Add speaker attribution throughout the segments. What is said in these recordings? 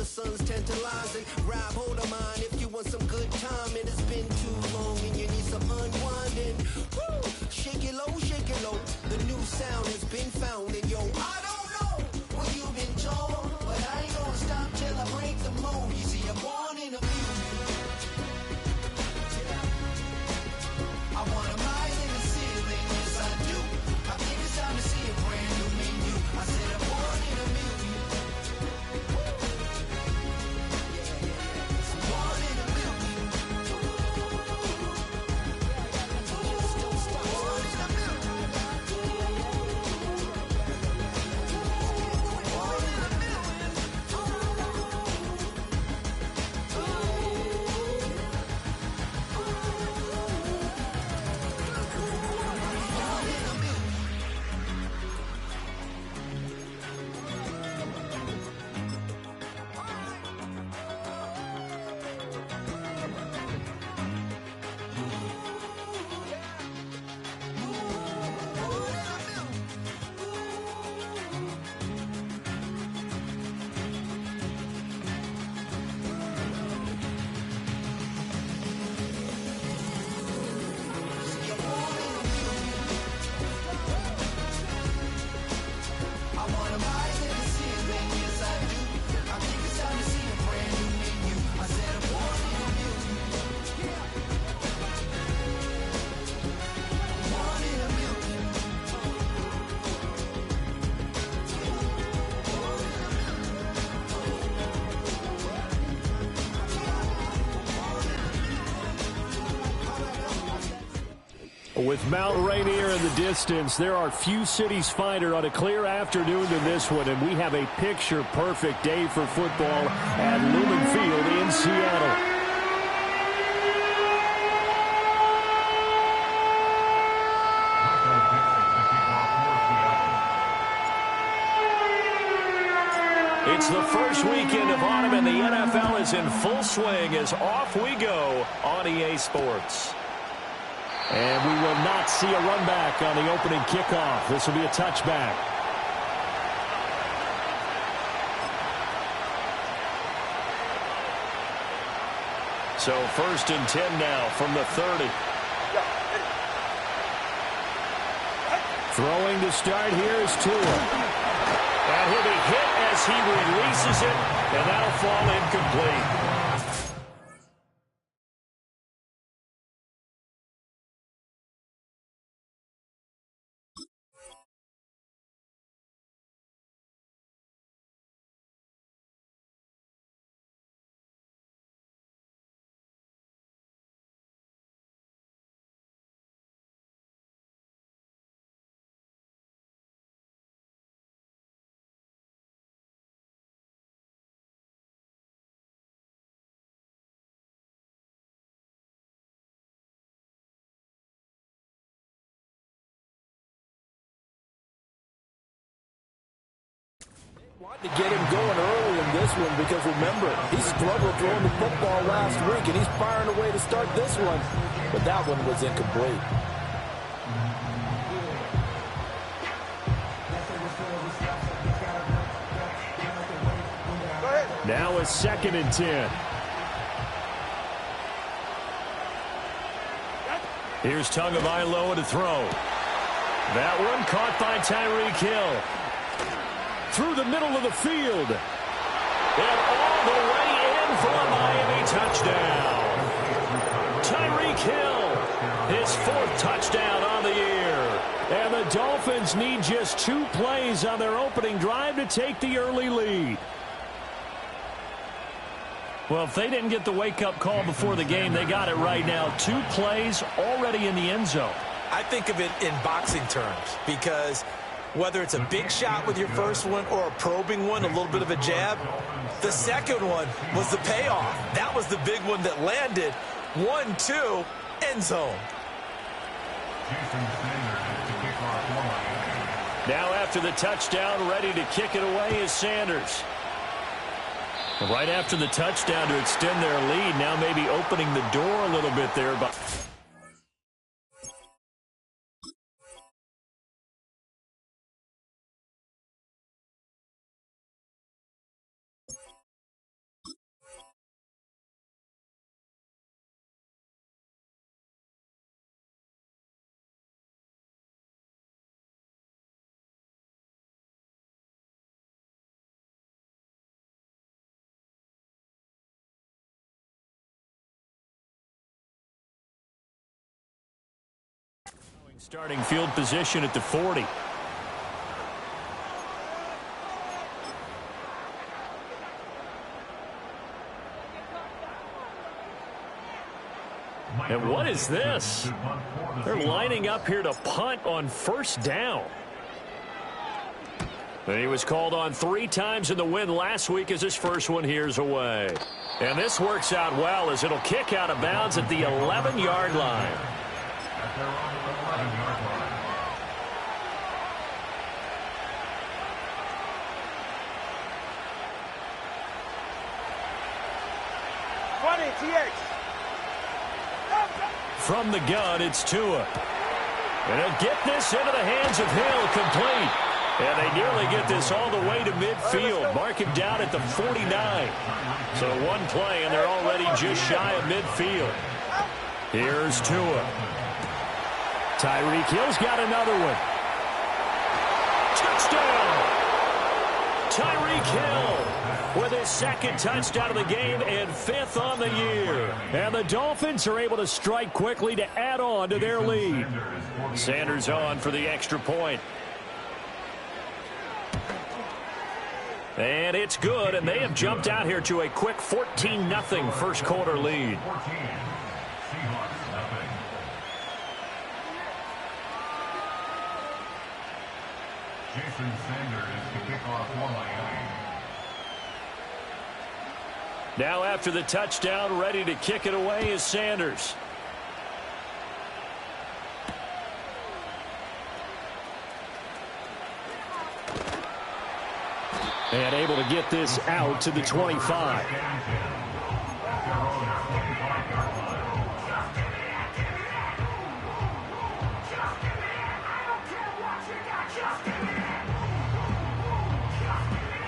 Speaker 1: the sun's tantalizing. Grab hold of mine if you want some good time. It has been too long and you need some unwinding. Woo! Shake it low, shake it low. The new sound has been found, and yo, I don't know what you've been told, but I ain't gonna stop till I break the mold. You see, I'm born in a music. I wanna rise in the ceiling, yes I do. I think it's time to see a brand new menu. I said I'm born in a million. I'm born in a million. Born in a million. Born in a million. I wanna rise in the ceiling, yes I do. I think it's time to see a brand new menu. I said I'm born in a million. Born in a million.
Speaker 2: With Mount Rainier in the distance, there are few cities finer on a clear afternoon than this one, and we have a picture-perfect day for football at Lumen Field in Seattle. It's the first weekend of autumn, and the NFL is in full swing as off we go on EA Sports. And we will not see a run back on the opening kickoff. This will be a touchback. So 1st and 10 now from the 30. Throwing to start here is Tua. And he'll be hit as he releases it, and that'll fall incomplete.
Speaker 3: Wanted to get him going early in this one because, remember, he struggled throwing the football last week, and he's firing away to start this one. But that one was incomplete.
Speaker 2: Now a 2nd and 10. Here's Tagovailoa to throw. That one caught by Tyreek Hill. Through the middle of the field. And all the way in for a Miami touchdown. Tyreek Hill, his 4th touchdown on the year. And the Dolphins need just 2 plays on their opening drive to take the early lead. Well, if they didn't get the wake-up call before the game, they got it right now. 2 plays already in the end zone.
Speaker 3: I think of it in boxing terms because whether it's a big shot with your first one or a probing one, a little bit of a jab, the second one was the payoff. That was the big one that landed. 1-2, end zone.
Speaker 2: Now after the touchdown, ready to kick it away is Sanders. Right after the touchdown to extend their lead, now maybe opening the door a little bit there. But Starting field position at the 40. And what is this? They're lining up here to punt on first down. And he was called on 3 times in the win last week as his first one here's away. And this works out well as it'll kick out of bounds at the 11-yard line. From the gun, it's Tua. And he'll get this into the hands of Hill, complete. And they nearly get this all the way to midfield. Mark him down at the 49. So one play, and they're already just shy of midfield. Here's Tua. Tyreek Hill's got another one. Touchdown! Tyreek Hill with his second touchdown of the game and 5th on the year. And the Dolphins are able to strike quickly to add on to their lead. Sanders on for the extra point. And it's good, and they have jumped out here to a quick 14-0 first quarter lead.
Speaker 4: Jason Sanders to kick off for Miami.
Speaker 2: Now after the touchdown, ready to kick it away is Sanders. And able to get this out to the 25.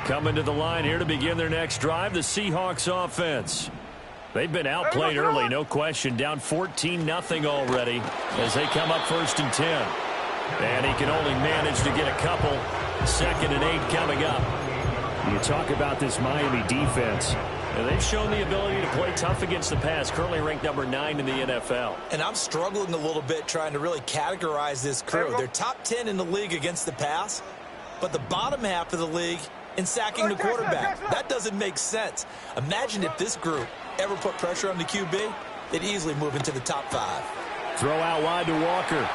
Speaker 2: Coming to the line here to begin their next drive, the Seahawks offense. They've been outplayed early, no question. Down 14-0 already as they come up 1st and 10. And he can only manage to get a couple. 2nd and 8 coming up. You talk about this Miami defense. And they've shown the ability to play tough against the pass, currently ranked number 9 in the NFL.
Speaker 3: And I'm struggling a little bit trying to really categorize this crew. They're top 10 in the league against the pass, but the bottom half of the league in sacking the quarterback. That doesn't make sense. Imagine if this group ever put pressure on the QB, they'd easily move into the top 5.
Speaker 2: Throw out wide to Walker.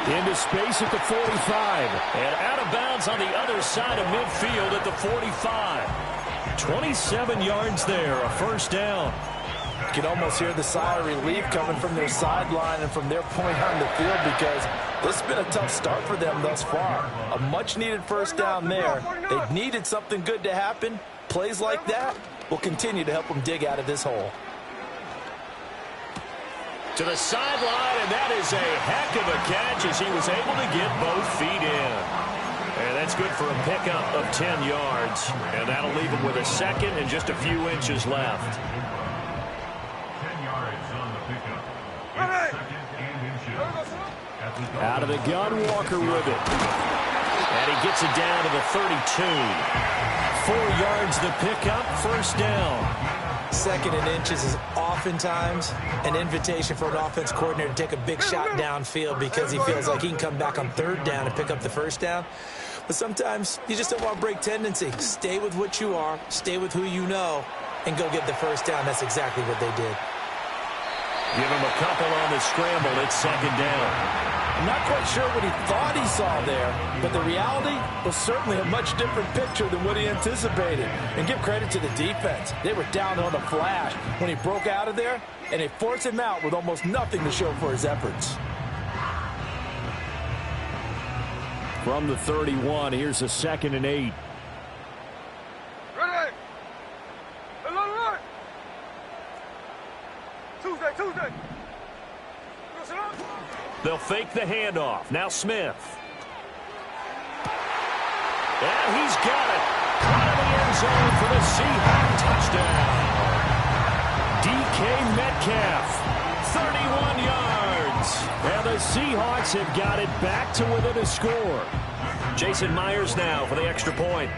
Speaker 2: Into space at the 45. And out of bounds on the other side of midfield at the 45. 27 yards there, a first down.
Speaker 3: You can almost hear the sigh of relief coming from their sideline and from their point on the field because this has been a tough start for them thus far. A much-needed first down there. They needed something good to happen. Plays like that will continue to help them dig out of this hole.
Speaker 2: To the sideline, and that is a heck of a catch as he was able to get both feet in. And that's good for a pickup of 10 yards. And that'll leave him with a 2nd and just a few inches left.
Speaker 4: 10 yards on the pickup. 2nd and inches.
Speaker 2: Out of the gun, Walker with it. And he gets it down to the 32. 4 yards the pickup, first down.
Speaker 3: 2nd and inches is oftentimes an invitation for an offense coordinator to take a big shot downfield because he feels like he can come back on 3rd down and pick up the first down. But sometimes you just don't want to break tendency. Stay with what you are, stay with who you know, and go get the first down. That's exactly what they did.
Speaker 2: Give him a couple on the scramble. It's 2nd down.
Speaker 3: I'm not quite sure what he thought he saw there, but the reality was certainly a much different picture than what he anticipated. And give credit to the defense. They were down on the flash when he broke out of there, and they forced him out with almost nothing to show for his efforts.
Speaker 2: From the 31, here's a 2nd and 8.
Speaker 5: Ready! Tuesday!
Speaker 2: They'll fake the handoff. Now Smith. And he's got it. Out of the end zone for the Seahawks touchdown. DK Metcalf, 31 yards. And the Seahawks have got it back to within a score. Jason Myers now for the extra point.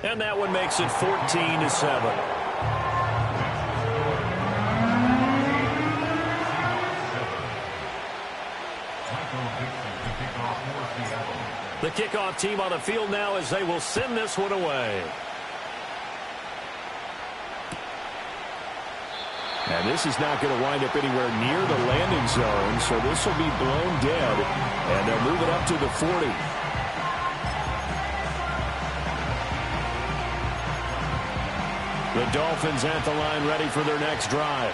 Speaker 2: And that one makes it 14-7. The kickoff team on the field now as they will send this one away. And this is not going to wind up anywhere near the landing zone, so this will be blown dead, and they'll move it up to the 40. The Dolphins at the line ready for their next drive.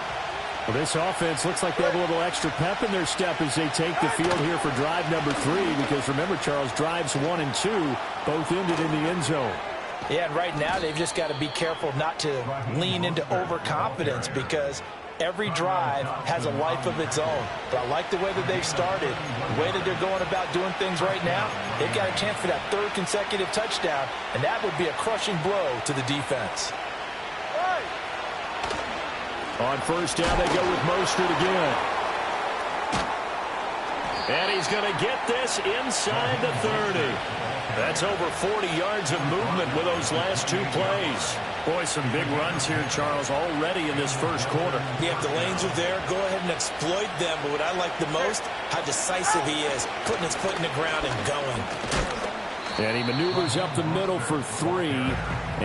Speaker 2: Well, this offense looks like they have a little extra pep in their step as they take the field here for drive number 3, because remember, Charles, drives 1 and 2 both ended in the end zone.
Speaker 3: Yeah, and right now they've just got to be careful not to lean into overconfidence, because every drive has a life of its own. But I like the way that they've started, the way that they're going about doing things right now. They've got a chance for that 3rd consecutive touchdown, and that would be a crushing blow to the defense.
Speaker 2: On first down, they go with Mostert again. And he's going to get this inside the 30. That's over 40 yards of movement with those last 2 plays. Boy, some big runs here, Charles, already in this first quarter.
Speaker 3: Yeah, if the lanes are there, go ahead and exploit them. But what I like the most, how decisive he is, putting his foot in the ground and going.
Speaker 2: And he maneuvers up the middle for 3,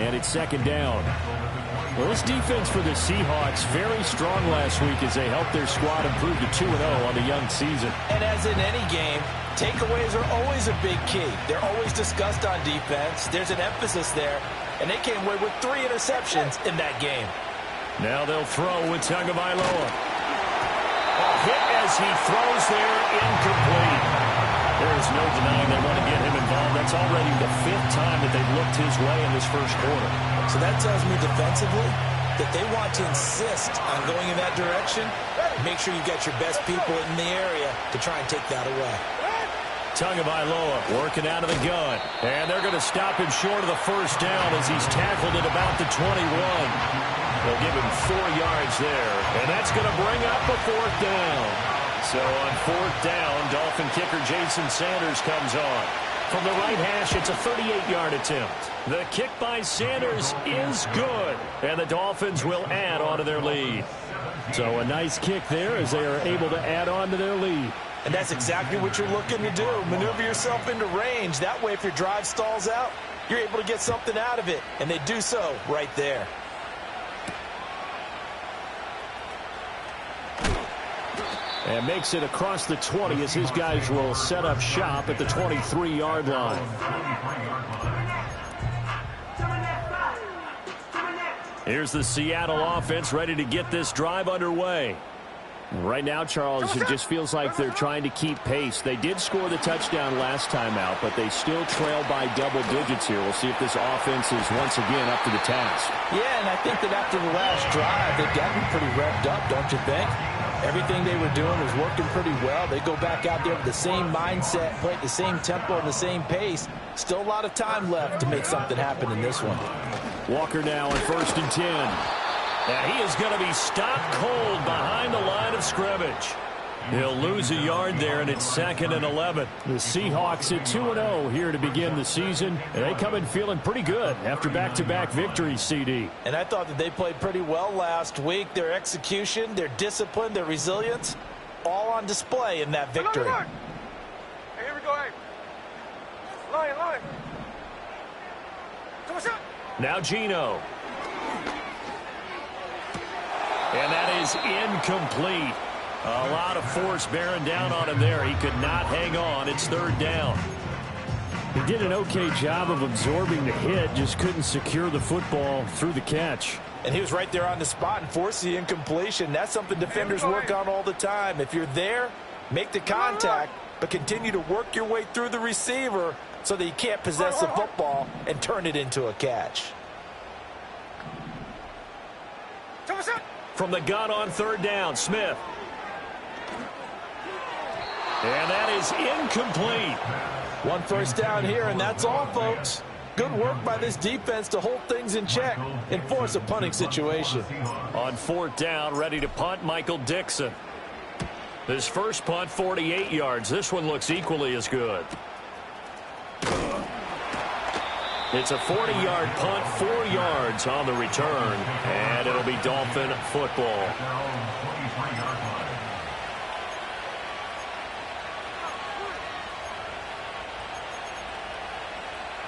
Speaker 2: and it's 2nd down. Well, this defense for the Seahawks very strong last week as they helped their squad improve to 2-0 on the young season.
Speaker 3: And as in any game, takeaways are always a big key. They're always discussed on defense. There's an emphasis there, and they came away with 3 interceptions in that game.
Speaker 2: Now they'll throw with Tagovailoa. A hit as he throws there, incomplete. There's no denying they want to get him involved. That's already the 5th time that they've looked his way in this first quarter.
Speaker 3: So that tells me defensively that they want to insist on going in that direction. Make sure you've got your best people in the area to try and take that away.
Speaker 2: Tagovailoa working out of the gun. And they're going to stop him short of the first down as he's tackled at about the 21. They'll give him 4 yards there. And that's going to bring up a 4th down. So on 4th down, Dolphin kicker Jason Sanders comes on. From the right hash, it's a 38-yard attempt. The kick by Sanders is good, and the Dolphins will add on to their lead. So a nice kick there as they are able to add on to their lead.
Speaker 3: And that's exactly what you're looking to do. Maneuver yourself into range. That way, if your drive stalls out, you're able to get something out of it, and they do so right there.
Speaker 2: And makes it across the 20 as his guys will set up shop at the 23-yard line. Here's the Seattle offense ready to get this drive underway. Right now, Charles, it just feels like they're trying to keep pace. They did score the touchdown last time out, but they still trail by double digits here. We'll see if this offense is once again up to the task.
Speaker 3: Yeah, and I think that after the last drive, they've gotten pretty revved up, don't you think? Everything they were doing was working pretty well. They go back out there with the same mindset, play at the same tempo and the same pace. Still a lot of time left to make something happen in this one.
Speaker 2: Walker now on 1st and 10. And he is going to be stopped cold behind the line of scrimmage. He'll lose a yard there, and it's 2nd and 11. The Seahawks at 2-0 here to begin the season. And they come in feeling pretty good after back-to-back victories, CD.
Speaker 3: And I thought that they played pretty well last week. Their execution, their discipline, their resilience, all on display in that victory.
Speaker 5: Hey, here we go, hey. Line. Come on, shot.
Speaker 2: Now Geno. And that is incomplete. A lot of force bearing down on him there. He could not hang on. It's 3rd down. He did an okay job of absorbing the hit, just couldn't secure the football through the catch.
Speaker 3: And he was right there on the spot and forced the incompletion. That's something defenders work on all the time. If you're there, make the contact, but continue to work your way through the receiver so that you can't possess the football and turn it into a catch.
Speaker 2: From the gun on 3rd down, Smith. And that is incomplete.
Speaker 3: 1 first down here, and that's all, folks. Good work by this defense to hold things in check and force a punting situation.
Speaker 2: On 4th down, ready to punt, Michael Dixon. His first punt, 48 yards. This one looks equally as good. It's a 40-yard punt, 4 yards on the return, and it'll be Dolphin football.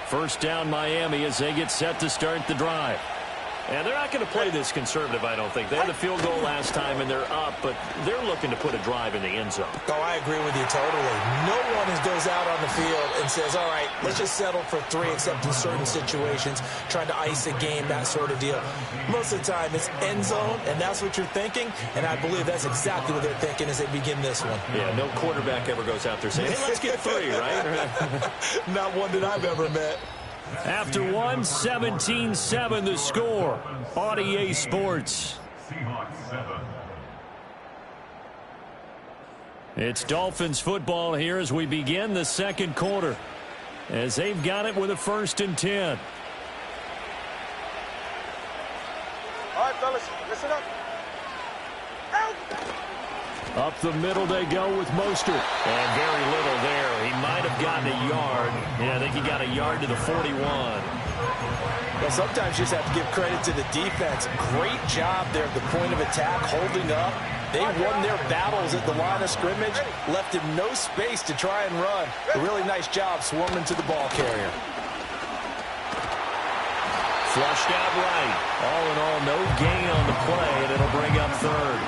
Speaker 2: First down Miami as they get set to start the drive. And they're not going to play this conservative, I don't think. They had the field goal last time, and they're up, but they're looking to put a drive in the end zone.
Speaker 3: Oh, I agree with you totally. No one goes out on the field and says, all right, let's just settle for 3, except in certain situations, trying to ice a game, that sort of deal. Most of the time, it's end zone, and that's what you're thinking, and I believe that's exactly what they're thinking as they begin this one.
Speaker 2: Yeah, no quarterback ever goes out there saying, hey, let's get 3, right?
Speaker 3: Not one that I've ever met.
Speaker 2: After 1, 17-7 the score on EA Sports.
Speaker 4: Seahawks 7.
Speaker 2: It's Dolphins football here as we begin the second quarter, as they've got it with a 1st and 10.
Speaker 5: All right, fellas, listen up.
Speaker 2: Up the middle they go with Mostert. And very little there. He might have gotten a yard. Yeah, I think he got a yard to the 41.
Speaker 3: Well, sometimes you just have to give credit to the defense. Great job there at the point of attack, holding up. They won their battles at the line of scrimmage, left him no space to try and run. A really nice job swarming to the ball carrier.
Speaker 2: Flushed out right. All in all, no gain on the play, and it'll bring up 3rd.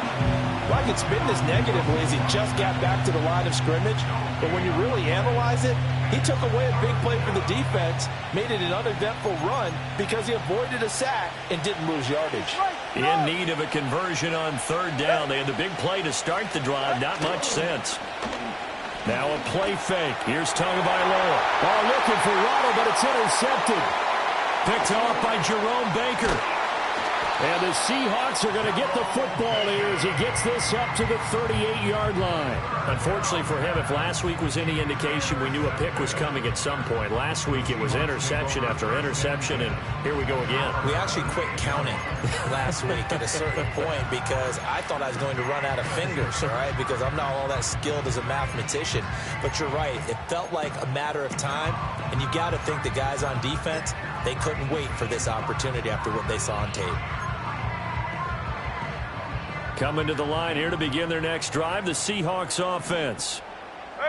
Speaker 3: Well, I could spin this negatively as he just got back to the line of scrimmage. But when you really analyze it, he took away a big play for the defense, made it an uneventful run because he avoided a sack and didn't lose yardage.
Speaker 2: In need of a conversion on 3rd down. They had the big play to start the drive. Not much sense. Now a play fake. Here's Tagovailoa. Oh, looking for Waddle, but it's intercepted. Picked off by Jerome Baker. And the Seahawks are going to get the football here as he gets this up to the 38-yard line. Unfortunately for him, if last week was any indication, we knew a pick was coming at some point. Last week it was interception after interception, and here we go again.
Speaker 3: We actually quit counting last week at a certain point because I thought I was going to run out of fingers, all right, because I'm not all that skilled as a mathematician. But you're right. It felt like a matter of time, and you got to think the guys on defense, they couldn't wait for this opportunity after what they saw on tape.
Speaker 2: Coming to the line here to begin their next drive, the Seahawks offense.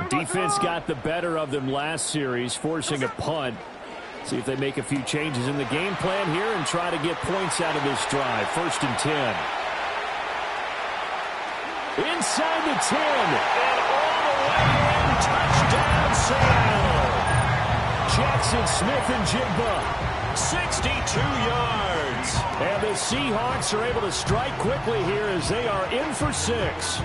Speaker 2: Defense got the better of them last series, forcing a punt. See if they make a few changes in the game plan here and try to get points out of this drive. 1st and 10. Inside the 10. And all the way in. Touchdown, Seattle. Jackson Smith and Jigba. 62 yards. And the Seahawks are able to strike quickly here as they are in for 6.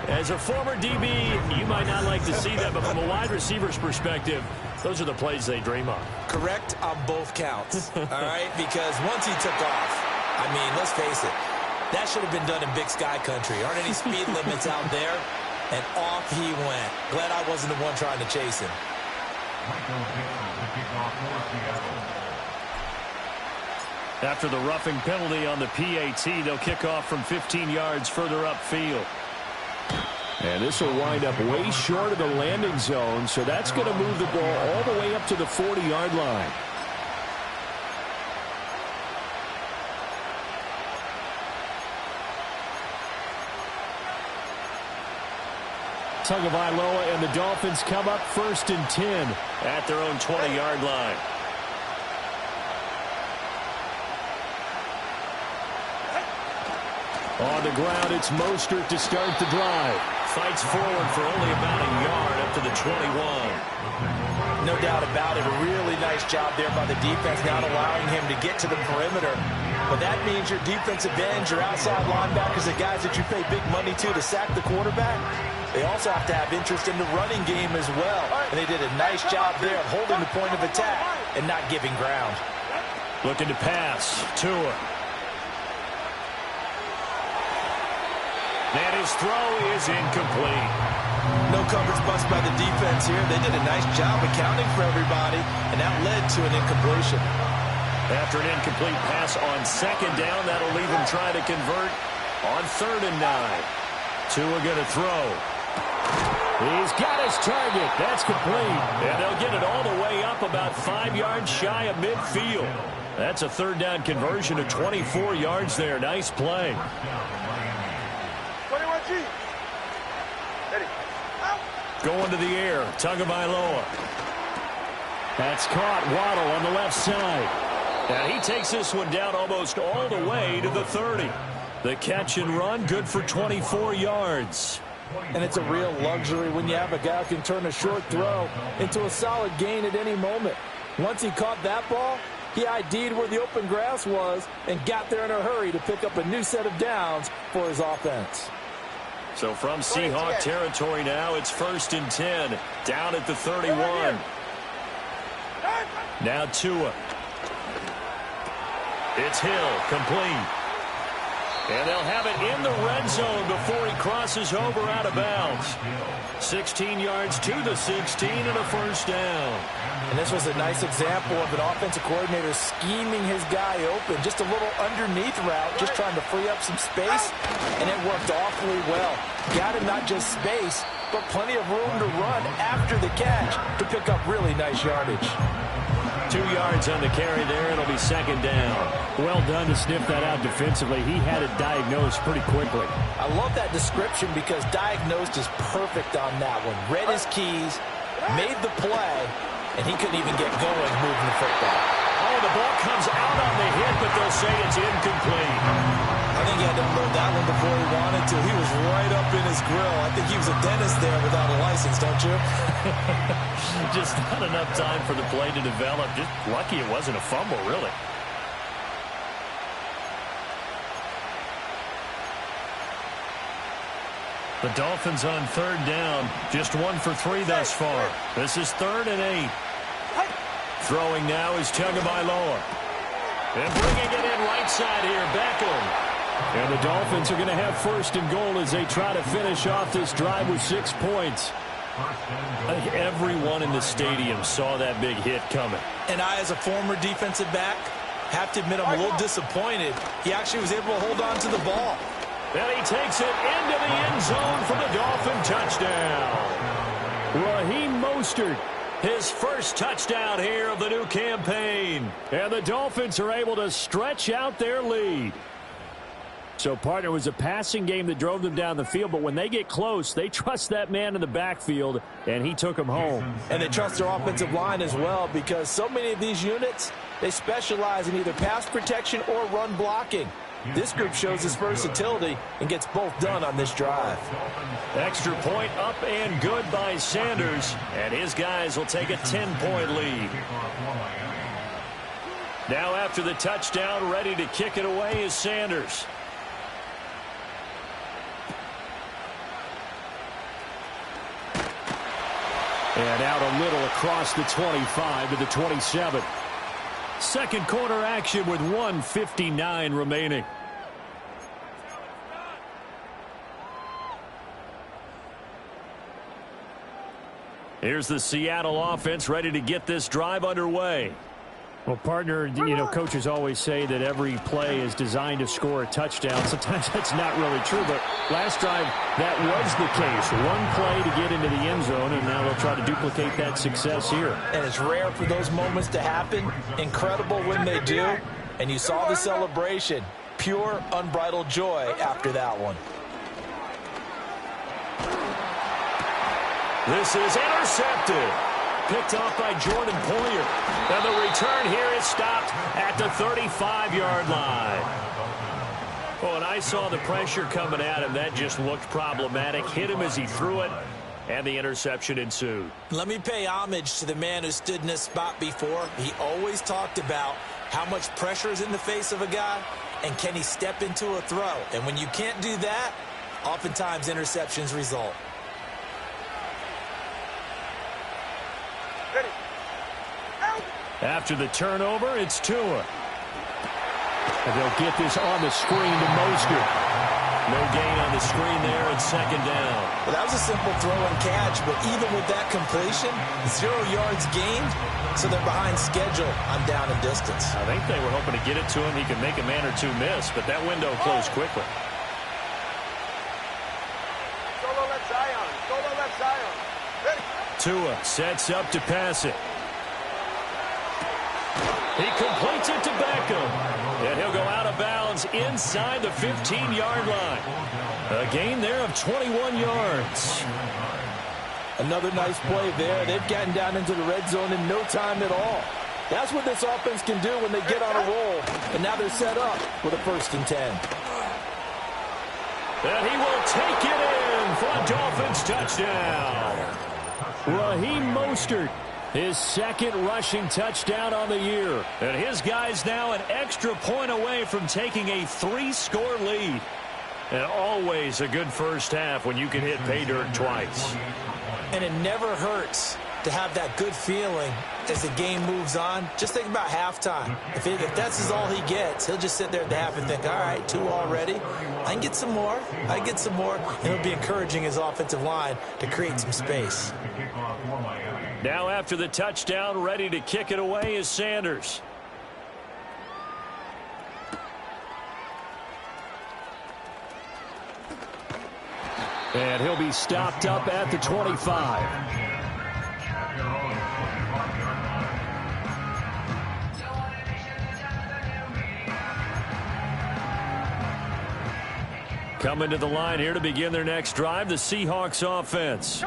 Speaker 2: As a former DB, you might not like to see that, but from a wide receiver's perspective, those are the plays they dream of.
Speaker 3: Correct on both counts, all right? Because once he took off, I mean, let's face it, that should have been done in Big Sky Country. Aren't any speed limits out there? And off he went. Glad I wasn't the one trying to chase him.
Speaker 2: After the roughing penalty on the PAT, they'll kick off from 15 yards further upfield. And this will wind up way short of the landing zone, so that's going to move the ball all the way up to the 40-yard line. Tagovailoa and the Dolphins come up 1st and 10 at their own 20-yard line. On the ground, it's Mostert to start the drive. Fights forward for only about a yard up to the 21.
Speaker 3: No doubt about it. A really nice job there by the defense, not allowing him to get to the perimeter. But that means your defensive ends, your outside linebackers, the guys that you pay big money to sack the quarterback, they also have to have interest in the running game as well. And they did a nice job there of holding the point of attack and not giving ground.
Speaker 2: Looking to pass. Tua. And his throw is incomplete.
Speaker 3: No coverage bust by the defense here. They did a nice job accounting for everybody, and that led to an incompletion.
Speaker 2: After an incomplete pass on 2nd down, that'll leave him trying to convert on 3rd and 9. Tua going to throw. He's got his target. That's complete. And they'll get it all the way up about 5 yards shy of midfield. That's a 3rd down conversion of 24 yards there. Nice play.
Speaker 5: 21G. Ready.
Speaker 2: Going to the air. Tagovailoa. That's caught. Waddle on the left side. And he takes this one down almost all the way to the 30. The catch and run, good for 24 yards.
Speaker 3: And it's a real luxury when you have a guy who can turn a short throw into a solid gain at any moment. Once he caught that ball, he ID'd where the open grass was and got there in a hurry to pick up a new set of downs for his offense.
Speaker 2: So from Seahawk territory now, it's 1st and 10, down at the 31. Now Tua. It's Hill, complete. And they'll have it in the red zone before he crosses over out of bounds. 16 yards to the 16 and a first down.
Speaker 3: And this was a nice example of an offensive coordinator scheming his guy open. Just a little underneath route, just trying to free up some space, and it worked awfully well. Got him not just space, but plenty of room to run after the catch to pick up really nice yardage.
Speaker 2: 2 yards on the carry there. It'll be second down. Well done to sniff that out defensively. He had it diagnosed pretty quickly.
Speaker 3: I love that description because diagnosed is perfect on that one. Read his keys, made the play, and he couldn't even get going moving the football.
Speaker 2: Oh, the ball comes out on the hit, but they'll say it's incomplete.
Speaker 3: I think he had to unload that one before he wanted to. He was right up in his grill. I think he was a dentist there without a license, don't you?
Speaker 2: Just not enough time for the play to develop. Just lucky it wasn't a fumble, really. The Dolphins on 3rd down. Just 1 for 3 thus far. This is 3rd and 8. Throwing now is Tagovailoa. And bringing it in right side here, Beckham. And the Dolphins are going to have 1st and goal as they try to finish off this drive with 6 points. I think everyone in the stadium saw that big hit coming.
Speaker 3: And I, as a former defensive back, have to admit I'm a little disappointed. He actually was able to hold on to the ball.
Speaker 2: And he takes it into the end zone for the Dolphin touchdown. Raheem Mostert, his first touchdown here of the new campaign. And the Dolphins are able to stretch out their lead. So, partner, it was a passing game that drove them down the field, but when they get close, they trust that man in the backfield, and he took them home.
Speaker 3: And they trust their offensive line as well because so many of these units, they specialize in either pass protection or run blocking. This group shows its versatility and gets both done on this drive.
Speaker 2: Extra point up and good by Sanders, and his guys will take a 10-point lead. Now after the touchdown, ready to kick it away is Sanders. And out a little across the 25 to the 27. Second quarter action with 1:59 remaining. Here's the Seattle offense ready to get this drive underway. Well, partner, you know, coaches always say that every play is designed to score a touchdown. Sometimes that's not really true, but last drive, that was the case. One play to get into the end zone, and now they'll try to duplicate that success here.
Speaker 3: And it's rare for those moments to happen. Incredible when they do. And you saw the celebration. Pure, unbridled joy after that one.
Speaker 2: This is intercepted. Picked off by Jordan Poyer. And the return here is stopped at the 35-yard line. Oh, and I saw the pressure coming at him. That just looked problematic. Hit him as he threw it, and the interception ensued.
Speaker 3: Let me pay homage to the man who stood in this spot before. He always talked about how much pressure is in the face of a guy, and can he step into a throw. And when you can't do that, oftentimes interceptions result.
Speaker 2: After the turnover, it's Tua. And they'll get this on the screen to Mostert. No gain on the screen there, and second down.
Speaker 3: Well, that was a simple throw and catch, but even with that completion, 0 yards gained, so they're behind schedule on down and distance.
Speaker 2: I think they were hoping to get it to him. He could make a man or two miss, but that window closed quickly.
Speaker 5: Solo left Zion. Solo left Zion. Ready.
Speaker 2: Tua sets up to pass it. He completes it to Beckham. And he'll go out of bounds inside the 15-yard line. A gain there of 21 yards.
Speaker 3: Another nice play there. They've gotten down into the red zone in no time at all. That's what this offense can do when they get on a roll. And now they're set up with a 1st and 10.
Speaker 2: And he will take it in for a Dolphins touchdown. Raheem Mostert, his 2nd rushing touchdown on the year. And his guys now an extra point away from taking a 3-score lead. And always a good first half when you can hit pay dirt twice.
Speaker 3: And it never hurts to have that good feeling as the game moves on. Just think about halftime. If that's all he gets, he'll just sit there at the half and think, all right, 2 already. I can get some more. I can get some more. And it'll be encouraging his offensive line to create some space.
Speaker 2: Now after the touchdown, ready to kick it away is Sanders. And he'll be stopped up at the 25. Coming to the line here to begin their next drive, the Seahawks offense.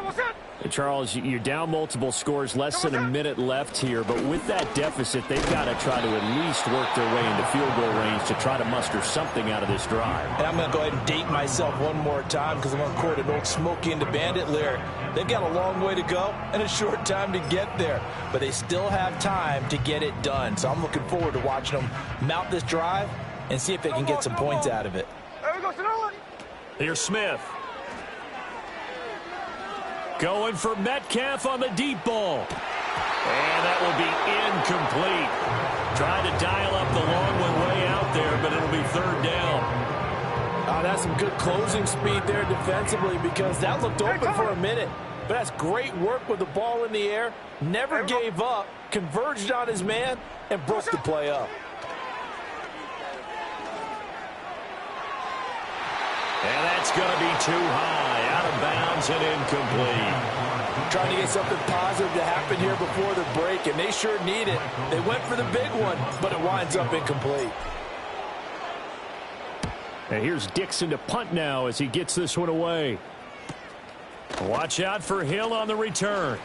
Speaker 2: And Charles, you're down multiple scores, less than a minute left here, but with that deficit, they've got to try to at least work their way into field goal range to try to muster something out of this drive.
Speaker 3: And I'm going to go ahead and date myself one more time because I'm going to quote an old Smokey and the Bandit lyric. They've got a long way to go and a short time to get there, but they still have time to get it done. So I'm looking forward to watching them mount this drive and see if they can get some points out of it.
Speaker 2: Here's Smith. Going for Metcalf on the deep ball. And that will be incomplete. Trying to dial up the long one way out there, but it'll be 3rd down.
Speaker 3: Oh, that's some good closing speed there defensively because that looked open for a minute. But that's great work with the ball in the air. Never gave up, converged on his man, and broke the play up.
Speaker 2: And that's going to be too high, out of bounds and incomplete.
Speaker 3: Trying to get something positive to happen here before the break, and they sure need it. They went for the big one, but it winds up incomplete.
Speaker 2: And here's Dixon to punt now as he gets this one away. Watch out for Hill on the return.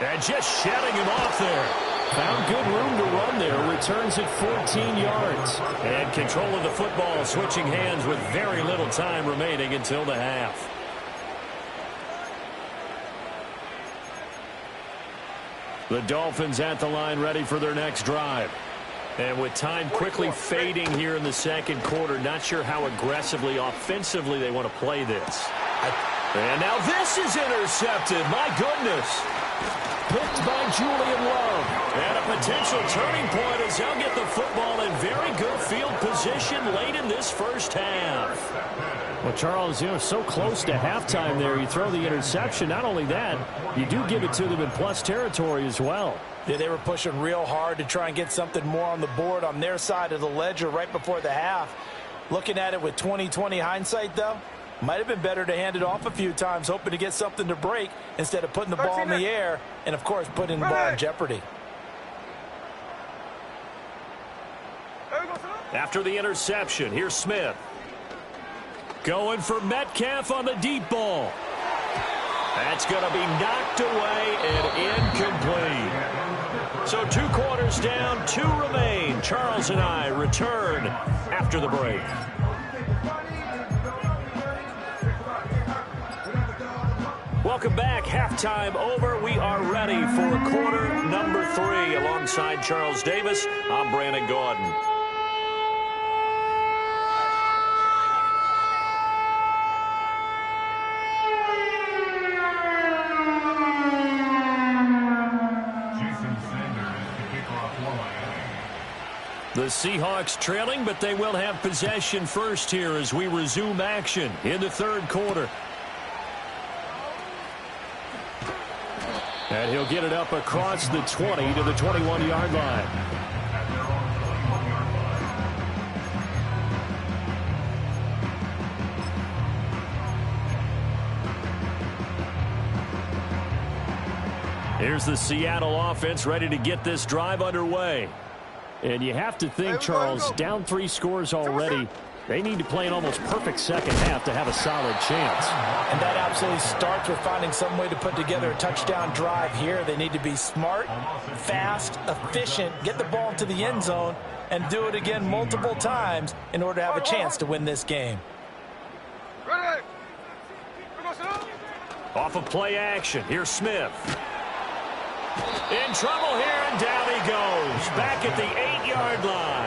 Speaker 2: And just shutting him off there. Found good room to run there. Returns at 14 yards. And control of the football switching hands with very little time remaining until the half. The Dolphins at the line ready for their next drive. And with time quickly fading here in the 2nd quarter, not sure how aggressively, offensively they want to play this. And now this is intercepted. My goodness. Picked by Julian Love. And a potential turning point as they'll get the football in very good field position late in this first half. Well, Charles, so close to halftime there. You throw the interception. Not only that, you do give it to them in plus territory as well.
Speaker 3: Yeah, they were pushing real hard to try and get something more on the board on their side of the ledger right before the half. Looking at it with 20/20 hindsight, though, might have been better to hand it off a few times, hoping to get something to break instead of putting the ball in the air and, of course, putting the ball in jeopardy.
Speaker 2: After the interception, here's Smith. Going for Metcalf on the deep ball. That's going to be knocked away and incomplete. So 2 quarters down, 2 remain. Charles and I return after the break. Welcome back. Halftime over. We are ready for quarter number 3. Alongside Charles Davis, I'm Brandon Gaudin. The Seahawks trailing, but they will have possession first here as we resume action in the 3rd quarter. And he'll get it up across the 20 to the 21-yard line. Here's the Seattle offense ready to get this drive underway. And you have to think, Charles, down 3 scores already. They need to play an almost perfect second half to have a solid chance.
Speaker 3: And that absolutely starts with finding some way to put together a touchdown drive here. They need to be smart, fast, efficient, get the ball into the end zone, and do it again multiple times in order to have a chance to win this game.
Speaker 5: Ready.
Speaker 2: Off of play action, here's Smith. In trouble here, and down he goes. Back at the 8-yard line.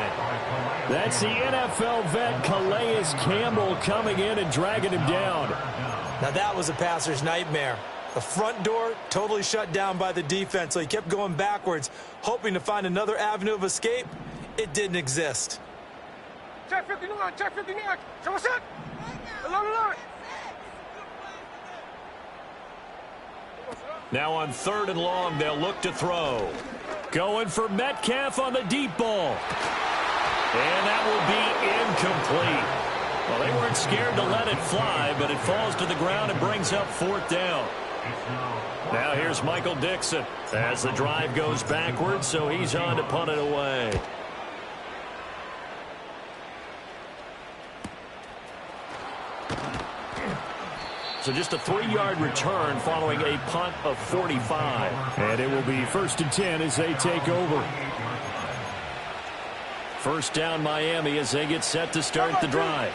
Speaker 2: That's the NFL vet Calais Campbell coming in and dragging him down.
Speaker 3: Now that was a passer's nightmare. The front door totally shut down by the defense, so he kept going backwards, hoping to find another avenue of escape. It didn't exist.
Speaker 5: Check 59, check 59. Show us it. Along the line.
Speaker 2: Now on 3rd and long, they'll look to throw. Going for Metcalf on the deep ball. And that will be incomplete. Well, they weren't scared to let it fly, but it falls to the ground and brings up 4th down. Now here's Michael Dixon as the drive goes backwards, so he's on to punt it away. So just a 3-yard return following a punt of 45. And it will be 1st and 10 as they take over. First down Miami as they get set to start the drive.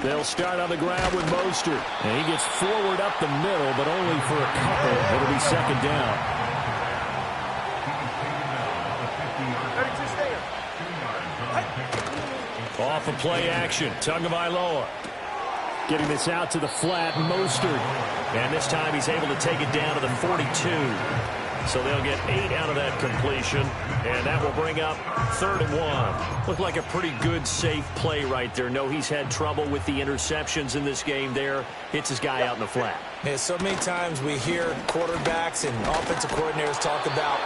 Speaker 2: They'll start on the ground with Mostert. And he gets forward up the middle, but only for a couple. It'll be 2nd down. Off of play action, Tagovailoa. Getting this out to the flat, Mostert. And this time he's able to take it down to the 42. So they'll get 8 out of that completion. And that will bring up 3rd and 1. Looked like a pretty good, safe play right there. No, he's had trouble with the interceptions in this game there. Hits his guy out in the flat.
Speaker 3: Yeah, so many times we hear quarterbacks and offensive coordinators talk about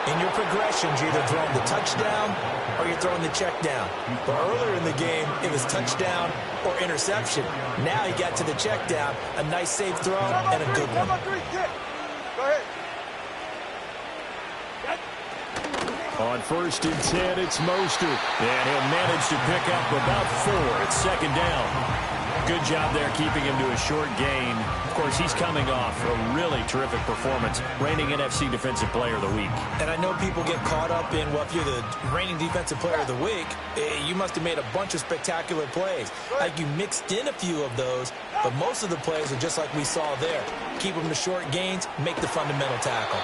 Speaker 3: in your progressions, you're either throwing the touchdown or you're throwing the check down. But earlier in the game, it was touchdown or interception. Now he got to the check down, a nice safe throw, and a good one.
Speaker 5: Go ahead.
Speaker 2: On 1st and 10, it's Mostert. And he'll manage to pick up about 4. It's 2nd down. Good job there keeping him to a short gain. Of course, he's coming off a really terrific performance, reigning NFC Defensive Player of the Week.
Speaker 3: And I know people get caught up in, well, if you're the reigning Defensive Player of the Week, you must have made a bunch of spectacular plays. Like you mixed in a few of those, but most of the plays are just like we saw there. Keep them to short gains, make the fundamental tackle.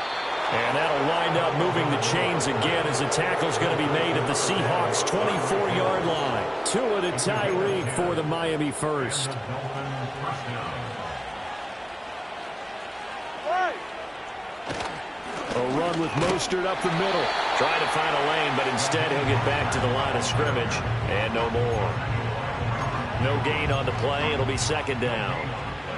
Speaker 2: And that'll wind up moving the chains again as the tackle's going to be made at the Seahawks' 24-yard line. Tua to Tyreek for the Miami first. A run with Mostert up the middle. Trying to find a lane, but instead he'll get back to the line of scrimmage. And no more. No gain on the play. It'll be 2nd down.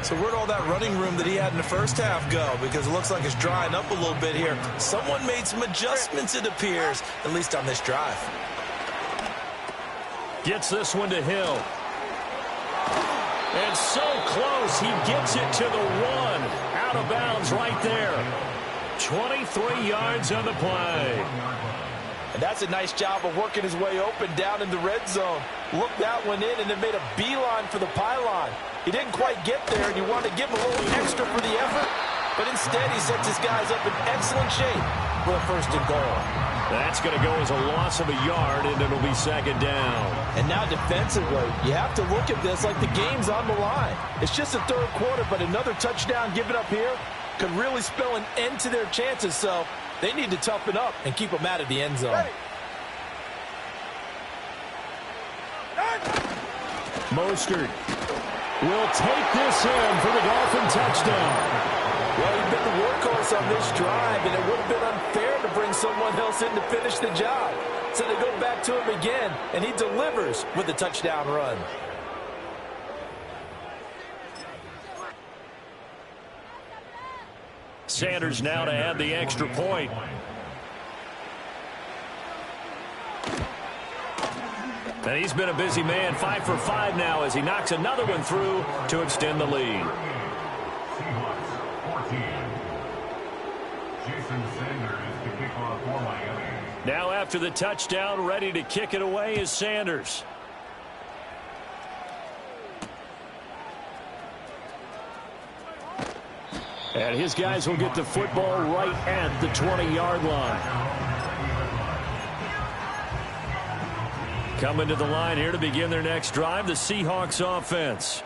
Speaker 3: So where'd all that running room that he had in the first half go? Because it looks like it's drying up a little bit here. Someone made some adjustments, it appears, at least on this drive.
Speaker 2: Gets this one to Hill. And so close, he gets it to the 1. Out of bounds right there. 23 yards on the play.
Speaker 3: And that's a nice job of working his way open down in the red zone. Looked that one in and then made a beeline for the pylon. He didn't quite get there, and you want to give him a little extra for the effort. But instead, he sets his guys up in excellent shape for a 1st and goal.
Speaker 2: That's going to go as a loss of a yard, and it'll be 2nd down.
Speaker 3: And now defensively, you have to look at this like the game's on the line. It's just the 3rd quarter, but another touchdown given up here could really spell an end to their chances. So they need to toughen up and keep them out of the end zone.
Speaker 2: Mostert will take this in for the Dolphin touchdown.
Speaker 3: Well, he's been the workhorse on this drive, and it would have been unfair to bring someone else in to finish the job. So they go back to him again, and he delivers with a touchdown run.
Speaker 2: Sanders now to add the extra point. And he's been a busy man, 5 for 5 now as he knocks another one through to extend the lead.
Speaker 4: Seahawks 14. Jason Sanders to kick off for Miami.
Speaker 2: Now after the touchdown, ready to kick it away is Sanders. And his guys will get the football right at the 20-yard line. Coming to the line here to begin their next drive, the Seahawks offense.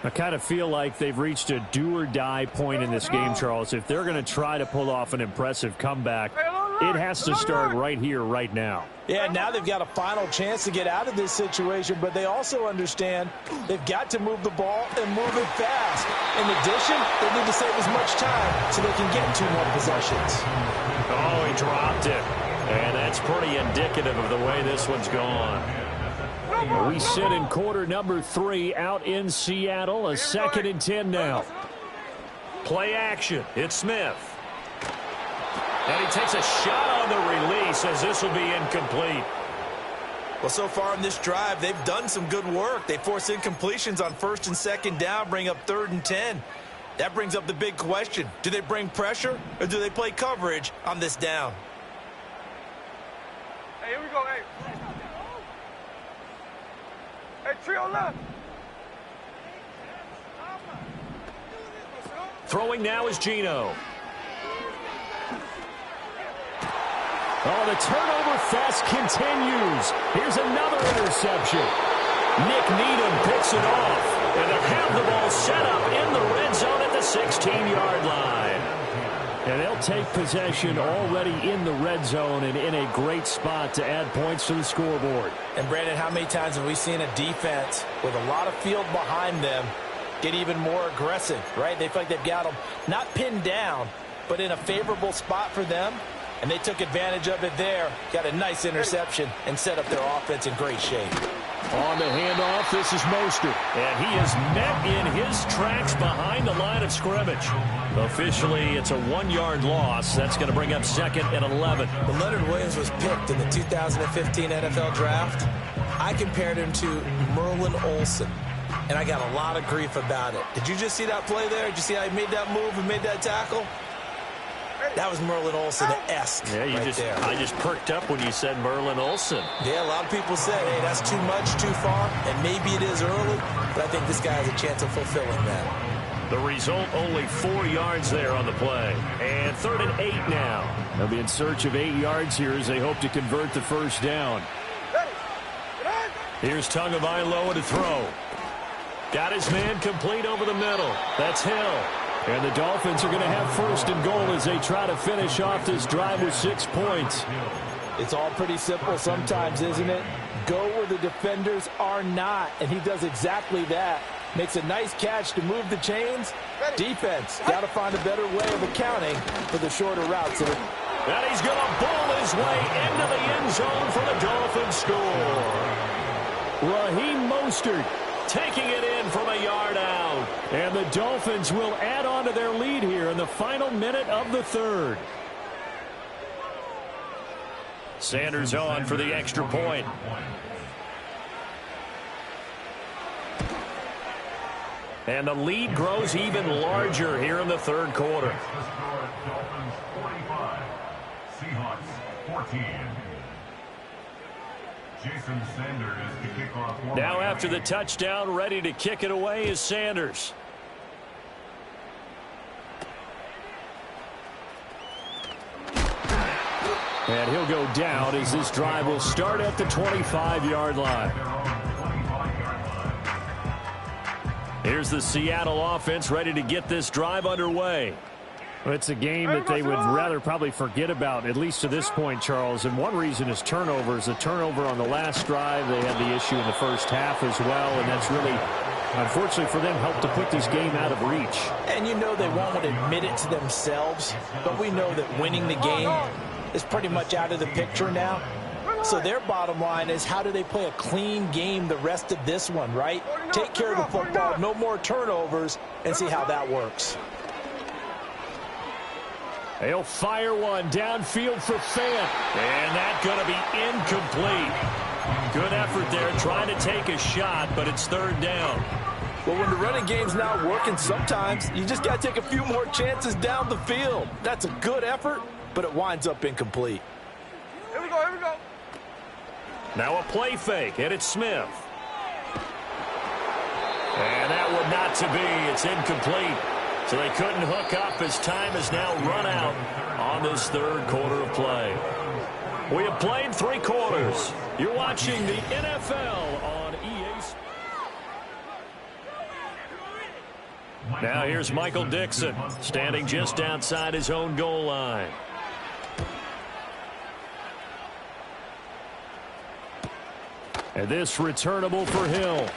Speaker 2: I kind of feel like they've reached a do-or-die point in this game, Charles. If they're going to try to pull off an impressive comeback, it has to start right here, right now.
Speaker 3: Yeah, now they've got a final chance to get out of this situation, but they also understand they've got to move the ball and move it fast. In addition, they need to save as much time so they can get 2 more possessions.
Speaker 2: Oh, he dropped it. And that's pretty indicative of the way this one's gone. We sit in quarter number 3 out in Seattle. A 2nd and 10 now. Play action. It's Smith. And he takes a shot on the release as this will be incomplete.
Speaker 3: Well, so far in this drive, they've done some good work. They force incompletions on 1st and 2nd down, bring up 3rd and 10. That brings up the big question. Do they bring pressure or do they play coverage on this down?
Speaker 5: Hey, here we go, hey. Hey, trio left.
Speaker 2: Throwing now is Geno. Oh, the turnover fest continues. Here's another interception. Nick Needham picks it off. And they'll have the ball set up in the red zone at the 16-yard line. And they'll take possession already in the red zone and in a great spot to add points to the scoreboard.
Speaker 3: And, Brandon, how many times have we seen a defense with a lot of field behind them get even more aggressive, right? They feel like they've got them not pinned down, but in a favorable spot for them. And they took advantage of it there. Got a nice interception and set up their offense in great shape.
Speaker 2: On the handoff, this is Mostert. And he is met in his tracks behind the line of scrimmage. Officially, it's a 1-yard loss. That's going to bring up 2nd and 11.
Speaker 3: When Leonard Williams was picked in the 2015 NFL Draft, I compared him to Merlin Olsen. And I got a lot of grief about it. Did you just see that play there? Did you see how he made that move and made that tackle? That was Merlin Olsen-esque.
Speaker 2: Yeah, I just perked up when you said Merlin Olsen.
Speaker 3: Yeah, a lot of people said, hey, that's too much, too far, and maybe it is early, but I think this guy has a chance of fulfilling that.
Speaker 2: The result, only 4 yards there on the play. And 3rd and 8 now. They'll be in search of 8 yards here as they hope to convert the first down. Here's Tagovailoa to throw. Got his man complete over the middle. That's Hill. And the Dolphins are going to have 1st and goal as they try to finish off this drive with 6 points.
Speaker 3: It's all pretty simple sometimes, isn't it? Go where the defenders are not, and he does exactly that. Makes a nice catch to move the chains. Defense, got to find a better way of accounting for the shorter routes.
Speaker 2: And he's going to bowl his way into the end zone for the Dolphins score. Raheem Mostert taking it in from a yard out. And the Dolphins will add on to their lead here in the final minute of the 3rd. Sanders on for the extra point. And the lead grows even larger here in the 3rd quarter.
Speaker 4: Dolphins 45, Seahawks 14. Jason Sanders to kick off.
Speaker 2: Now after the touchdown, ready to kick it away is Sanders. And he'll go down as this drive will start at the 25-yard line. Here's the Seattle offense ready to get this drive underway.
Speaker 6: Well, it's a game that they would rather probably forget about, at least to this point, Charles. And one reason is turnovers. A turnover on the last drive. They had the issue in the first half as well. And that's really, unfortunately for them, helped to put this game out of reach.
Speaker 3: And you know they won't admit it to themselves. But we know that winning the game is pretty much out of the picture now. So their bottom line is, how do they play a clean game the rest of this one, right? Take care of the football, no more turnovers, and see how that works.
Speaker 2: They'll fire one downfield for Fant. And that's going to be incomplete. Good effort there trying to take a shot, but it's 3rd down.
Speaker 3: Well, when the running game's not working, sometimes you just got to take a few more chances down the field. That's a good effort, but it winds up incomplete.
Speaker 5: Here we go, Here we go.
Speaker 2: Now a play fake, and it's Smith. And that one not to be. It's incomplete. So they couldn't hook up as time has now run out on this third quarter of play. We have played 3 quarters. You're watching the NFL on EA. Now here's Michael Dixon, standing just outside his own goal line. And this returnable for Hill.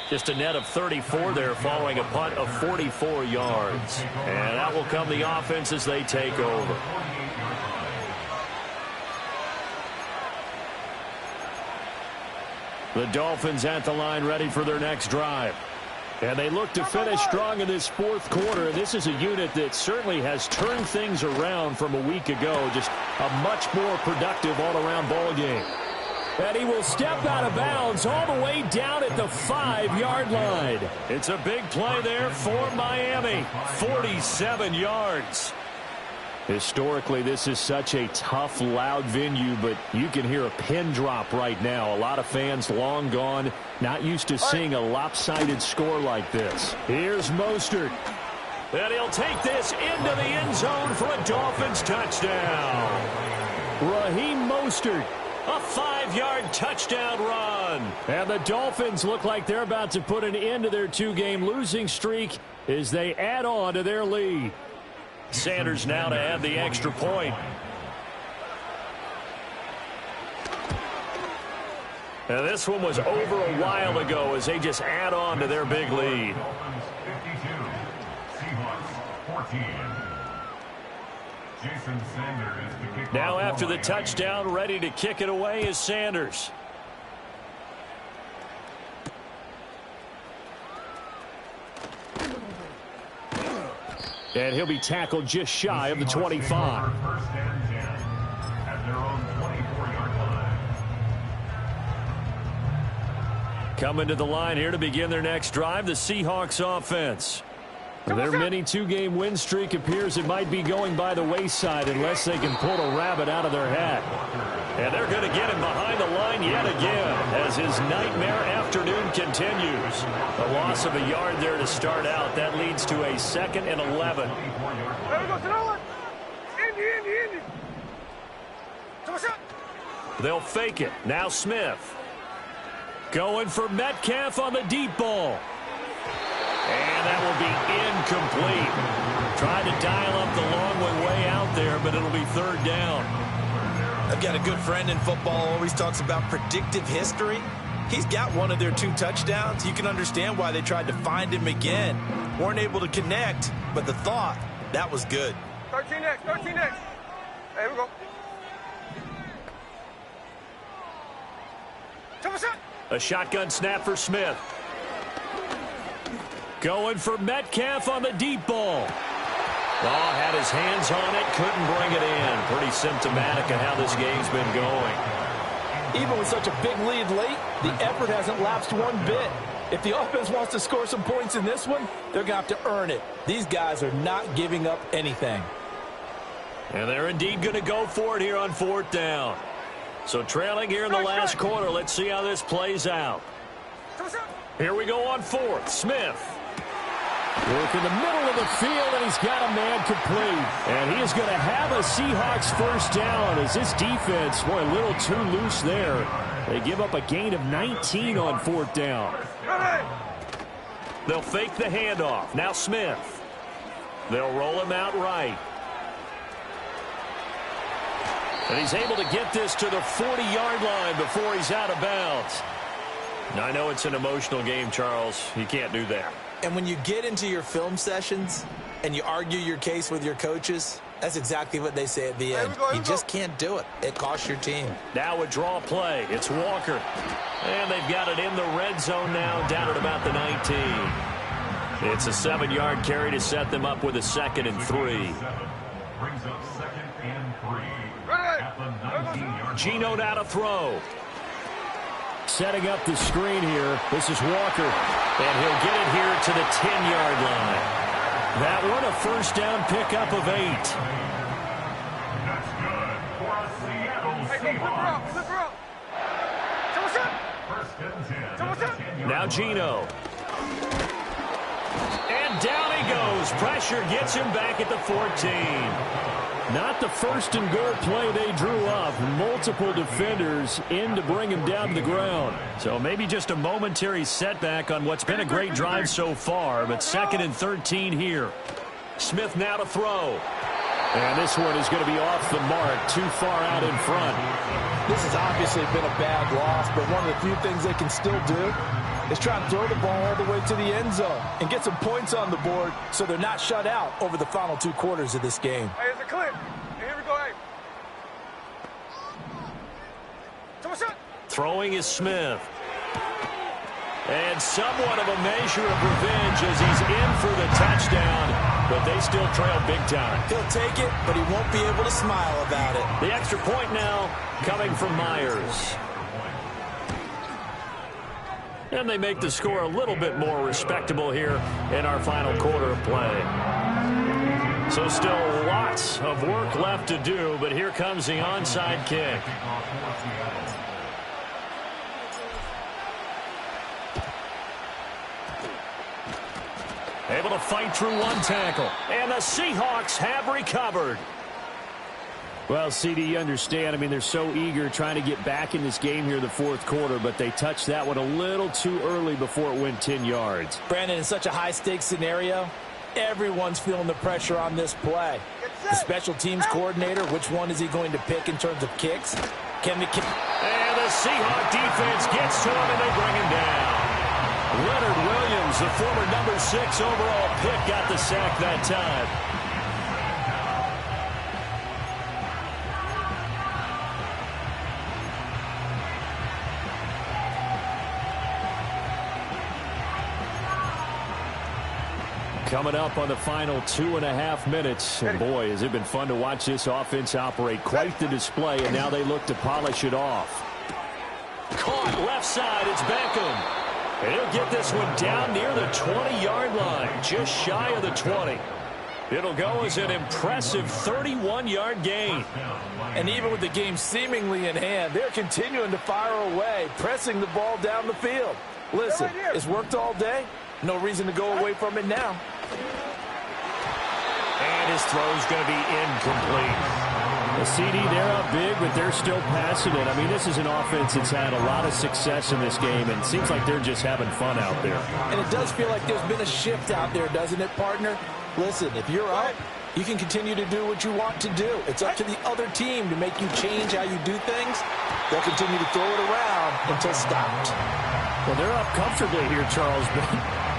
Speaker 2: Just a net of 34 there following a punt of 44 yards. And that will come the offense as they take over. The Dolphins at the line ready for their next drive. And they look to finish strong in this fourth quarter. This is a unit that certainly has turned things around from a week ago. Just a much more productive all-around ball game. And he will step out of bounds all the way down at the 5-yard line. It's a big play there for Miami. 47 yards. Historically, this is such a tough, loud venue, but you can hear a pin drop right now. A lot of fans long gone, not used to seeing a lopsided score like this. Here's Mostert. And he'll take this into the end zone for a Dolphins touchdown. Raheem Mostert. A 5-yard touchdown run. And the Dolphins look like they're about to put an end to their 2-game losing streak as they add on to their lead. Sanders now to add the extra point. Now this one was over a while ago as they just add on to their big lead.
Speaker 4: 52, Seahawks 14. Jason Sanders to kick
Speaker 2: Now
Speaker 4: off
Speaker 2: after the
Speaker 4: Miami.
Speaker 2: touchdown, ready to kick it away is Sanders. And he'll be tackled just shy of the 25.
Speaker 4: First and 10 at their own 24-yard line.
Speaker 2: Coming to the line here to begin their next drive, the Seahawks offense. Their mini 2-game win streak appears it might be going by the wayside unless they can pull a rabbit out of their hat. And they're going to get him behind the line yet again as his nightmare afternoon continues. A loss of a yard there to start out. That leads to a 2nd and 11.
Speaker 5: Here we go. Throw it. Indy.
Speaker 2: They'll fake it. Now Smith. Going for Metcalf on the deep ball. And that will be incomplete. Tried to dial up the long one way out there, but it'll be 3rd down.
Speaker 3: I've got a good friend in football, always talks about predictive history. He's got one of their 2 touchdowns. You can understand why they tried to find him again. Weren't able to connect, but the thought, that was good.
Speaker 5: 13 next. Here we go.
Speaker 2: A shotgun snap for Smith. Going for Metcalf on the deep ball. Oh, had his hands on it, couldn't bring it in. Pretty symptomatic of how this game's been going.
Speaker 7: Even with such a big lead late, the effort hasn't lapsed one bit. If the offense wants to score some points in this one, they're going to have to earn it. These guys are not giving up anything.
Speaker 2: And they're indeed going to go for it here on 4th down. So trailing here in the last quarter, let's see how this plays out. Here we go on 4th. Smith.
Speaker 6: Work in the middle of the field, and he's got a man complete. And he is going to have a Seahawks first down as this defense, boy, a little too loose there. They give up a gain of 19 on 4th down.
Speaker 2: They'll fake the handoff. Now Smith. They'll roll him out right. And he's able to get this to the 40-yard line before he's out of bounds. Now, I know it's an emotional game, Charles. You can't do that.
Speaker 3: And when you get into your film sessions and you argue your case with your coaches, that's exactly what they say at the end. You just can't do it. It costs your team.
Speaker 2: Now a draw play. It's Walker. And they've got it in the red zone now, down at about the 19. It's a 7-yard carry to set them up with a 2nd and 3.
Speaker 4: Brings up 2nd and 3 at the 19-yard
Speaker 2: Gino now to throw.
Speaker 6: Setting up the screen here. This is Walker.
Speaker 2: And he'll get it here to the 10-yard line.
Speaker 6: That one a first down pickup of 8.
Speaker 4: That's good for a Seattle
Speaker 2: Now Gino. And down he goes. Pressure gets him back at the 14.
Speaker 6: Not the first and goal play they drew up. Multiple defenders in to bring him down to the ground.
Speaker 2: So maybe just a momentary setback on what's been a great drive so far, but 2nd and 13 here. Smith now to throw.
Speaker 6: And this one is going to be off the mark, too far out in front.
Speaker 7: This has obviously been a bad loss, but one of the few things they can still do is try and throw the ball all the way to the end zone and get some points on the board so they're not shut out over the final 2 quarters of this game.
Speaker 5: Hey, it's a clip. Here we go, hey.
Speaker 2: Throwing is Smith. And somewhat of a measure of revenge as he's in for the touchdown, but they still trail big time.
Speaker 3: He'll take it, but he won't be able to smile about it.
Speaker 2: The extra point now coming from Myers. And they make the score a little bit more respectable here in our final quarter of play. So still lots of work left to do, but here comes the onside kick. Able to fight through one tackle. And the Seahawks have recovered.
Speaker 6: Well, CD, you understand. I mean, they're so eager trying to get back in this game here in the 4th quarter, but they touched that one a little too early before it went 10 yards.
Speaker 7: Brandon, in such a high-stakes scenario, everyone's feeling the pressure on this play. The special teams coordinator, which one is he going to pick in terms of kicks?
Speaker 2: And the Seahawk defense gets to him, and they bring him down. Leonard Williams, the former number 6 overall pick, got the sack that time. Coming up on the final 2.5 minutes. And boy, has it been fun to watch this offense operate. Quite the display, and now they look to polish it off. Caught left side, it's Beckham. And he'll get this one down near the 20-yard line, just shy of the 20. It'll go as an impressive 31-yard gain.
Speaker 7: And even with the game seemingly in hand, they're continuing to fire away, pressing the ball down the field. Listen, it's worked all day. No reason to go away from it now.
Speaker 2: And his throw's going to be incomplete.
Speaker 6: The CD, they're up big, but they're still passing it. I mean, this is an offense that's had a lot of success in this game, and it seems like they're just having fun out there.
Speaker 7: And it does feel like there's been a shift out there, doesn't it, partner? Listen, if you're up, you can continue to do what you want to do. It's up to the other team to make you change how you do things. They'll continue to throw it around until stopped.
Speaker 6: Well, they're up comfortably here, Charles, but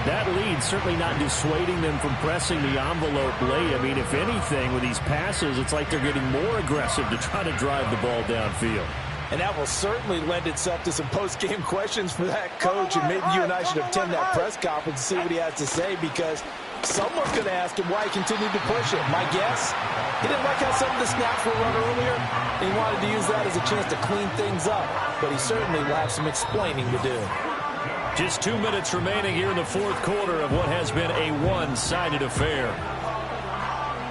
Speaker 6: that lead certainly not dissuading them from pressing the envelope late. I mean, if anything, with these passes, it's like they're getting more aggressive to try to drive the ball downfield.
Speaker 7: And that will certainly lend itself to some post-game questions for that coach, and maybe you and I should attend that press conference and see what he has to say, because someone's going to ask him why he continued to push it. My guess, he didn't like how some of the snaps were run earlier, and he wanted to use that as a chance to clean things up, but he certainly will have some explaining to do.
Speaker 2: Just 2 minutes remaining here in the 4th quarter of what has been a one-sided affair.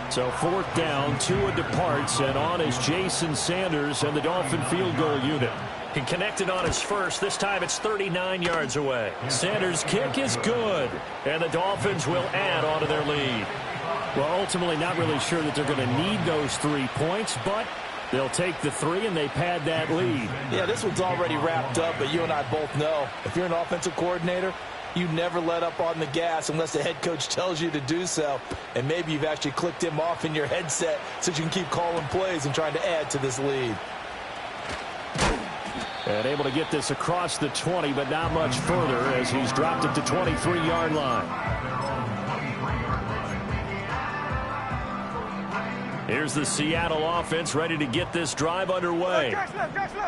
Speaker 2: So 4th down, Tua departs, and on is Jason Sanders and the Dolphin field goal unit. He connected on his first. This time it's 39 yards away. Sanders' kick is good, and the Dolphins will add on to their lead.
Speaker 6: Well, ultimately not really sure that they're going to need those 3 points, but they'll take the 3 and they pad that lead.
Speaker 7: Yeah, this one's already wrapped up, but you and I both know if you're an offensive coordinator, you never let up on the gas unless the head coach tells you to do so. And maybe you've actually clicked him off in your headset so you can keep calling plays and trying to add to this lead.
Speaker 6: And able to get this across the 20, but not much further as he's dropped it to 23-yard line.
Speaker 2: Here's the Seattle offense ready to get this drive underway.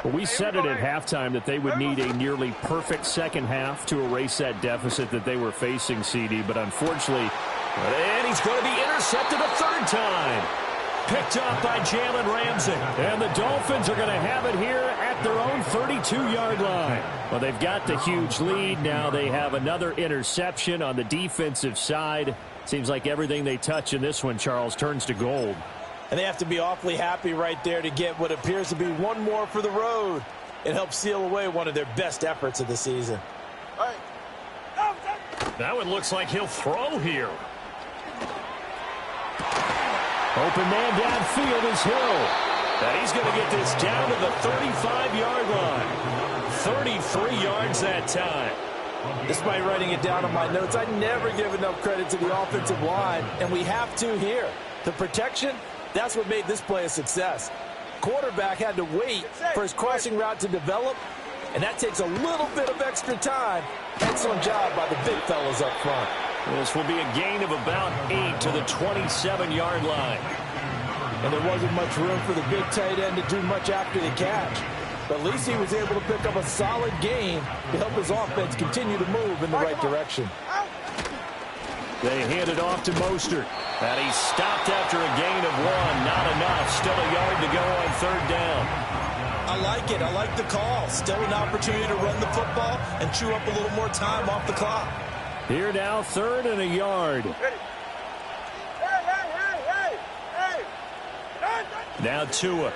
Speaker 6: Well, we said it at halftime that they would need a nearly perfect second half to erase that deficit that they were facing, CD, but unfortunately,
Speaker 2: and he's going to be intercepted a 3rd time. Picked up by Jalen Ramsey.
Speaker 6: And the Dolphins are going to have it here at their own 32-yard line. Well, they've got the huge lead. Now they have another interception on the defensive side. Seems like everything they touch in this one, Charles, turns to gold.
Speaker 7: And they have to be awfully happy right there to get what appears to be one more for the road and help seal away one of their best efforts of the season.
Speaker 6: That one looks like he'll throw here. Open man downfield is Hill. And he's going to get this down to the 35-yard line. 33 yards that time.
Speaker 7: Despite writing it down on my notes, I never give enough credit to the offensive line, and we have to here. The protection, that's what made this play a success. Quarterback had to wait for his crossing route to develop, and that takes a little bit of extra time. Excellent job by the big fellas up front.
Speaker 6: This will be a gain of about 8 to the 27-yard line.
Speaker 7: And there wasn't much room for the big tight end to do much after the catch. But at least he was able to pick up a solid gain to help his offense continue to move in the right direction.
Speaker 6: They hand it off to Mostert. And he stopped after a gain of 1. Not enough. Still a yard to go on third down.
Speaker 3: I like it. I like the call. Still an opportunity to run the football and chew up a little more time off the clock.
Speaker 6: Here now, 3rd and a yard. Now Tua.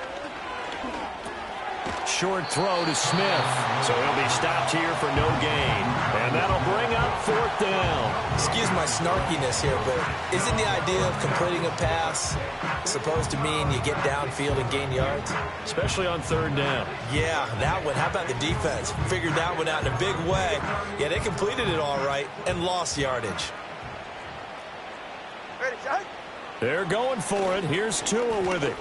Speaker 6: Short throw to Smith. So he'll be stopped here for no gain. And that'll bring up 4th down.
Speaker 3: Excuse my snarkiness here, but isn't the idea of completing a pass supposed to mean you get downfield and gain yards?
Speaker 6: Especially on 3rd down.
Speaker 3: Yeah, that one. How about the defense? Figured that one out in a big way. Yeah, they completed it all right and lost yardage.
Speaker 6: They're going for it. Here's Tua with it.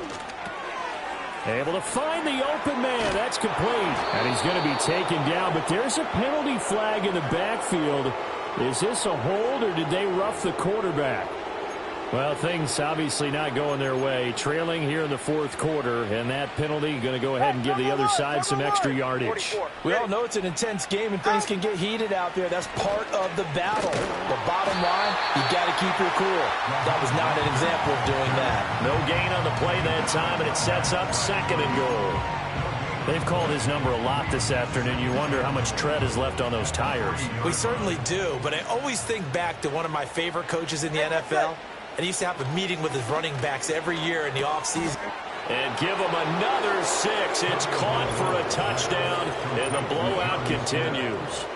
Speaker 6: Able to find the open man. That's complete. And he's going to be taken down, but there's a penalty flag in the backfield. Is this a hold, or did they rough the quarterback? Well, things obviously not going their way. Trailing here in the 4th quarter, and that penalty going to go ahead and give the other side some extra yardage.
Speaker 7: We all know it's an intense game, and things can get heated out there. That's part of the battle. The bottom line, you got to keep your cool. That was not an example of doing that.
Speaker 6: No gain on the play that time, and it sets up 2nd and goal. They've called his number a lot this afternoon. You wonder how much tread is left on those tires.
Speaker 3: We certainly do, but I always think back to one of my favorite coaches in the NFL. And he used to have a meeting with his running backs every year in the offseason.
Speaker 6: And give him another 6. It's caught for a touchdown, and the blowout continues.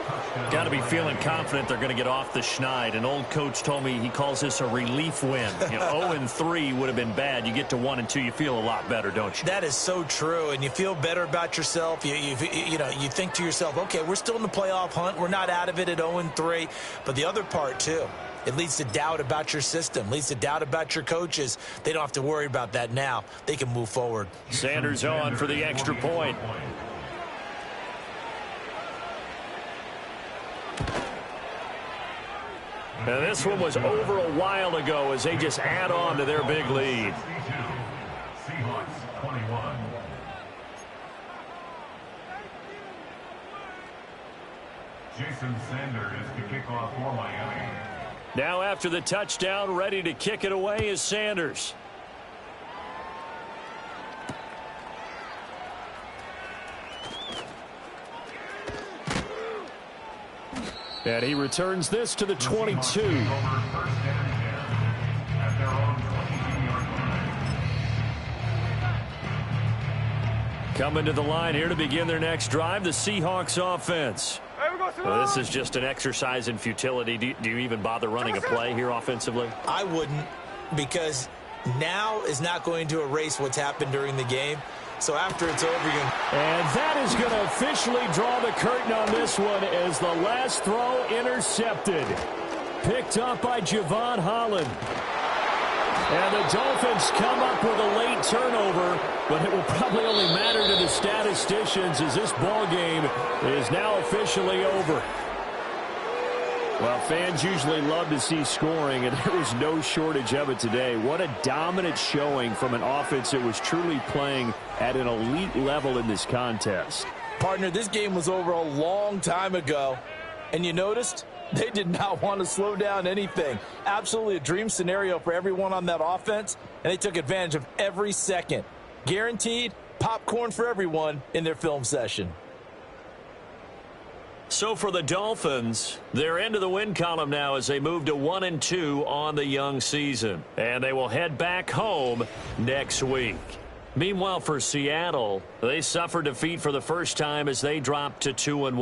Speaker 6: Got to be feeling confident they're going to get off the schneid. An old coach told me he calls this a relief win. 0-3 would have been bad. You get to 1-2, you feel a lot better, don't you?
Speaker 3: That is so true, and you feel better about yourself. You think to yourself, okay, we're still in the playoff hunt. We're not out of it at 0-3. But the other part, too, it leads to doubt about your system, leads to doubt about your coaches. They don't have to worry about that now. They can move forward.
Speaker 6: Sanders on for the extra point. And this one was over a while ago as they just add on to their big lead.
Speaker 4: Seahawks 21. Jason Sanders to kick off for Miami.
Speaker 6: Now after the touchdown, ready to kick it away is Sanders. And he returns this to the 22. Coming to the line here to begin their next drive, the Seahawks offense. Well, this is just an exercise in futility. Do you even bother running a play here offensively?
Speaker 3: I wouldn't, because now is not going to erase what's happened during the game. So after it's over, you can...
Speaker 6: And that is going to officially draw the curtain on this one as the last throw intercepted. Picked up by Javon Holland. And the Dolphins come up with a late turnover, but it will probably only matter to the statisticians as this ball game is now officially over. Well, fans usually love to see scoring, and there was no shortage of it today. What a dominant showing from an offense that was truly playing at an elite level in this contest.
Speaker 7: Partner, this game was over a long time ago, and you noticed they did not want to slow down anything. Absolutely a dream scenario for everyone on that offense, and they took advantage of every second. Guaranteed popcorn for everyone in their film session.
Speaker 2: So for the Dolphins, they're into the win column now as they move to 1-2 on the young season. And they will head back home next week. Meanwhile, for Seattle, they suffered defeat for the first time as they dropped to 2-1.